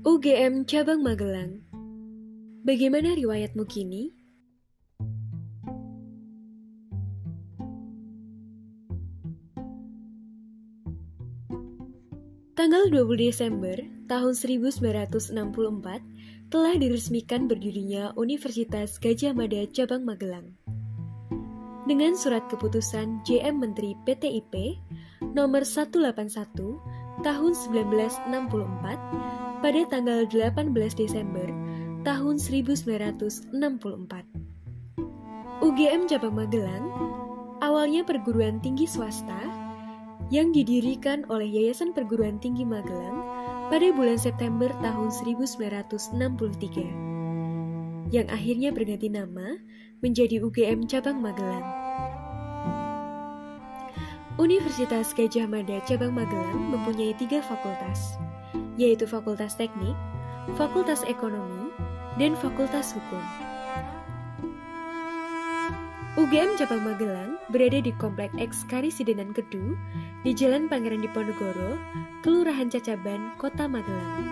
UGM Cabang Magelang. Bagaimana riwayatmu kini? Tanggal 20 Desember tahun 1964 telah diresmikan berdirinya Universitas Gadjah Mada Cabang Magelang. Dengan surat keputusan JM Menteri PTIP nomor 181 tahun 1964 pada tanggal 18 Desember tahun 1964. UGM Cabang Magelang awalnya perguruan tinggi swasta yang didirikan oleh Yayasan Perguruan Tinggi Magelang pada bulan September tahun 1963, yang akhirnya berganti nama menjadi UGM Cabang Magelang. Universitas Gadjah Mada Cabang Magelang mempunyai 3 fakultas, yaitu Fakultas Teknik, Fakultas Ekonomi, dan Fakultas Hukum. UGM Cabang Magelang berada di Komplek X Karisidenan Kedu di Jalan Pangeran Diponegoro, Kelurahan Cacaban, Kota Magelang.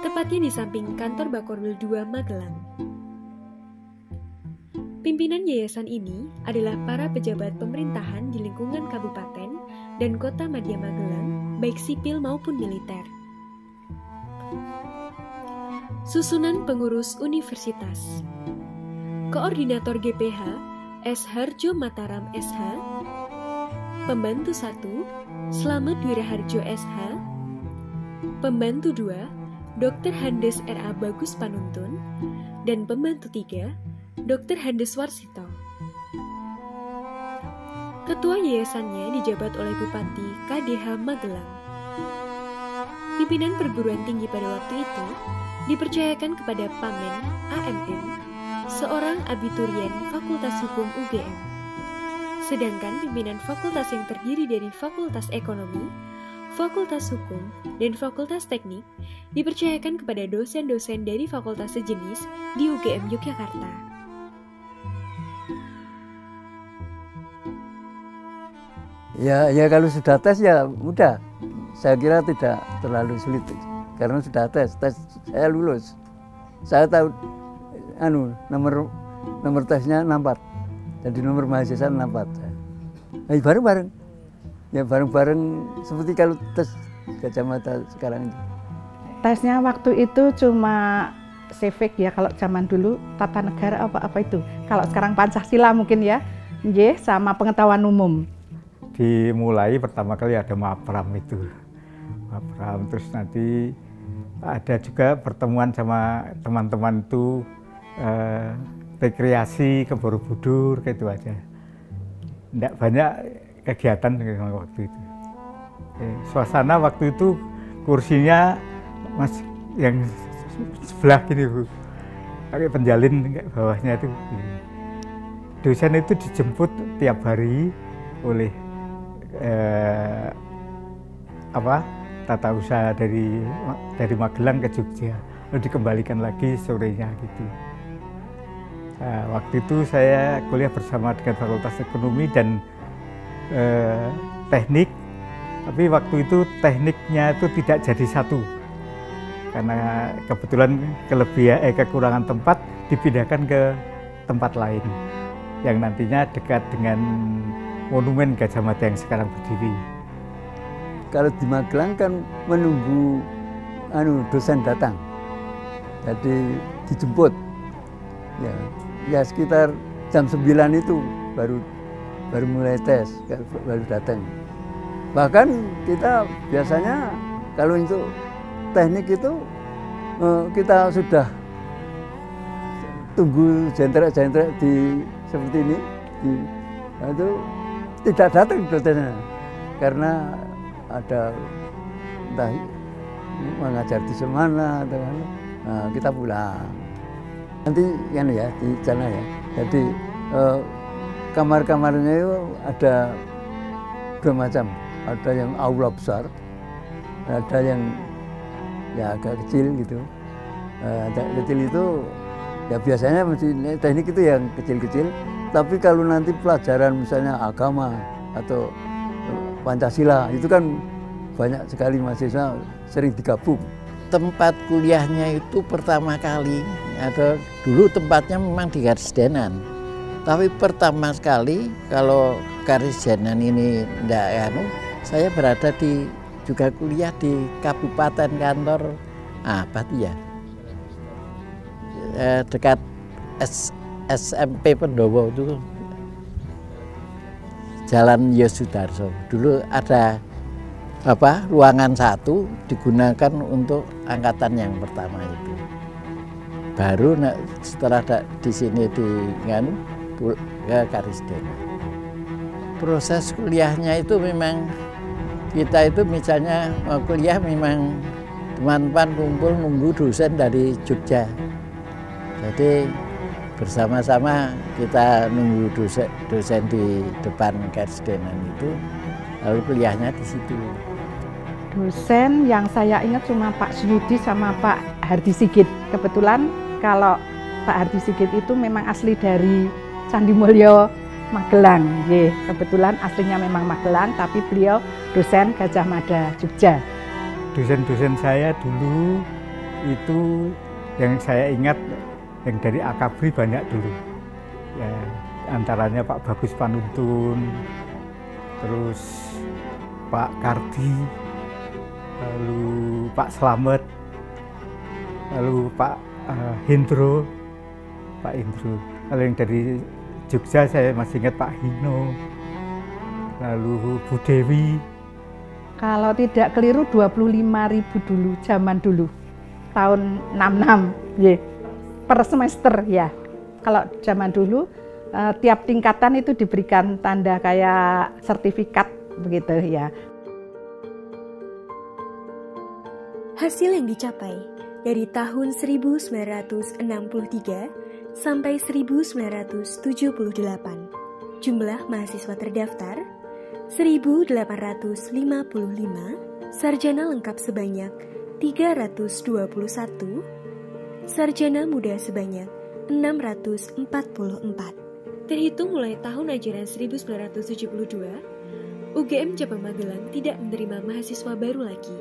Tepatnya di samping kantor Bakorwil 2 Magelang. Pimpinan yayasan ini adalah para pejabat pemerintahan di lingkungan kabupaten dan kota Madya Magelang, baik sipil maupun militer. Susunan pengurus universitas. Koordinator GPH S. Harjo Mataram SH, Pembantu 1 Slamet Wiraharjo SH, Pembantu 2 Dr. Handes R.A. Bagus Panuntun, dan Pembantu 3 Dr. Handes Warsito. Ketua yayasannya dijabat oleh Bupati KDH Magelang. Pimpinan perguruan tinggi pada waktu itu dipercayakan kepada Pamen AMM, seorang abiturien Fakultas Hukum UGM. Sedangkan pimpinan fakultas yang terdiri dari Fakultas Ekonomi, Fakultas Hukum, dan Fakultas Teknik dipercayakan kepada dosen-dosen dari fakultas sejenis di UGM Yogyakarta. Ya kalau sudah tes ya mudah. Saya kira tidak terlalu sulit karena sudah tes saya lulus. Saya tahu nomor tesnya 64. Jadi nomor mahasiswa 64. Bareng-bareng. Ya bareng-bareng seperti kalau tes Gadjah Mada sekarang itu. Tesnya waktu itu cuma civic ya, kalau zaman dulu tata negara apa itu. Kalau sekarang Pancasila mungkin ya. Nggih, sama pengetahuan umum. Dimulai pertama kali ada MAPRAM itu. MAPRAM, terus nanti ada juga pertemuan sama teman-teman itu rekreasi ke Borobudur, kayak itu aja. Tidak banyak kegiatan waktu itu. Suasana waktu itu kursinya mas yang sebelah gini Bu, pakai penjalin bawahnya itu. Dosen itu dijemput tiap hari oleh tata usaha dari Magelang ke Jogja, lalu dikembalikan lagi sorenya gitu. Nah, waktu itu saya kuliah bersama dengan Fakultas Ekonomi dan Teknik, tapi waktu itu tekniknya itu tidak jadi satu karena kebetulan kekurangan tempat dipindahkan ke tempat lain yang nantinya dekat dengan Monumen Gadjah Mada yang sekarang berdiri. Kalau di Magelang kan menunggu dosen datang, jadi dijemput. Ya sekitar jam 9 itu baru mulai tes, baru datang. Bahkan kita biasanya kalau untuk teknik itu kita sudah tunggu jenderal-jenderal di seperti ini, itu tidak datang dosennya karena ada entah mengajar di mana atau kita pulang. Nanti di sana ya. Jadi kamar-kamarnya itu ada 2 macam. Ada yang aula besar, ada yang agak kecil gitu. Agak kecil itu ya biasanya mesti teknik itu yang kecil-kecil. Tapi kalau nanti pelajaran misalnya agama atau Pancasila itu kan banyak sekali mahasiswa sering digabung. tempat kuliahnya itu pertama kali, ada dulu tempatnya memang di Karisdenan. Tapi pertama sekali kalau Karisdenan ini enggak saya berada di juga kuliah di kabupaten kantor apa tuh ya? Dekat SMP Pendowo itu Jalan Yosudarso. Dulu ada ruangan 1 digunakan untuk angkatan yang pertama itu. Baru setelah di sini ke Karisdenan. Proses kuliahnya itu memang kita itu misalnya mau kuliah memang teman-teman kumpul nunggu dosen dari Jogja. Jadi bersama-sama kita nunggu dosen di depan Karisdenan itu, lalu kuliahnya di situ. Dosen yang saya ingat cuma Pak Suyudi sama Pak Hardi Sigit. Kebetulan kalau Pak Hardi Sigit itu memang asli dari Candi Mulyo, Magelang. Kebetulan aslinya memang Magelang, tapi beliau dosen Gajah Mada, Jogja. Dosen-dosen saya dulu itu yang saya ingat yang dari Akabri banyak dulu. Ya, antaranya Pak Bagus Panuntun, terus Pak Kardi, lalu Pak Slamet, lalu Pak Hendro, Pak Indro. Lalu yang dari Jogja saya masih ingat Pak Hino, lalu Bu Dewi. Kalau tidak keliru 25.000 dulu, zaman dulu, tahun 66, per semester ya. Kalau zaman dulu tiap tingkatan itu diberikan tanda kayak sertifikat begitu ya. Hasil yang dicapai dari tahun 1963 sampai 1978. Jumlah mahasiswa terdaftar 1.855, sarjana lengkap sebanyak 321, sarjana muda sebanyak 644. Terhitung mulai tahun ajaran 1972, UGM Cabang Magelang tidak menerima mahasiswa baru lagi.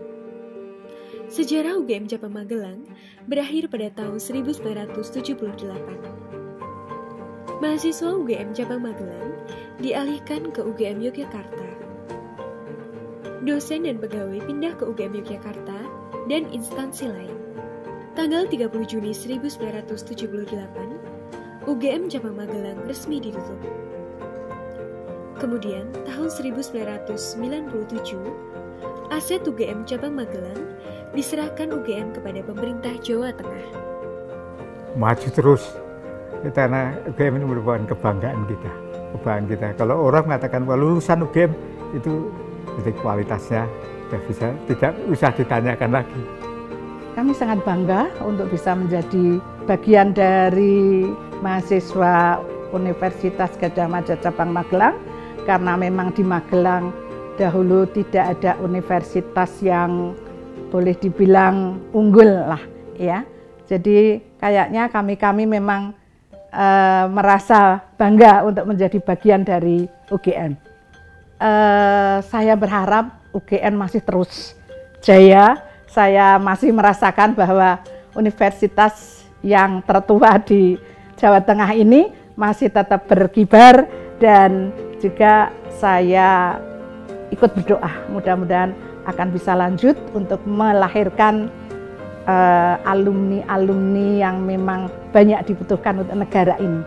Sejarah UGM Cabang Magelang berakhir pada tahun 1978. Mahasiswa UGM Cabang Magelang dialihkan ke UGM Yogyakarta. Dosen dan pegawai pindah ke UGM Yogyakarta dan instansi lain. Tanggal 30 Juni 1978, UGM Cabang Magelang resmi ditutup. Kemudian, tahun 1997, aset UGM Cabang Magelang diserahkan UGM kepada pemerintah Jawa Tengah. Maju terus, karena UGM ini merupakan kebanggaan kita. Kalau orang mengatakan bahwa lulusan UGM itu kualitasnya sudah bisa, tidak usah ditanyakan lagi. Kami sangat bangga untuk bisa menjadi bagian dari mahasiswa Universitas Gadjah Mada Cabang Magelang, karena memang di Magelang dahulu tidak ada universitas yang boleh dibilang unggul lah ya. Jadi kayaknya kami memang merasa bangga untuk menjadi bagian dari UGM. Saya berharap UGM masih terus jaya. Saya masih merasakan bahwa universitas yang tertua di Jawa Tengah ini masih tetap berkibar, dan juga saya ikut berdoa mudah-mudahan akan bisa lanjut untuk melahirkan alumni-alumni yang memang banyak dibutuhkan untuk negara ini.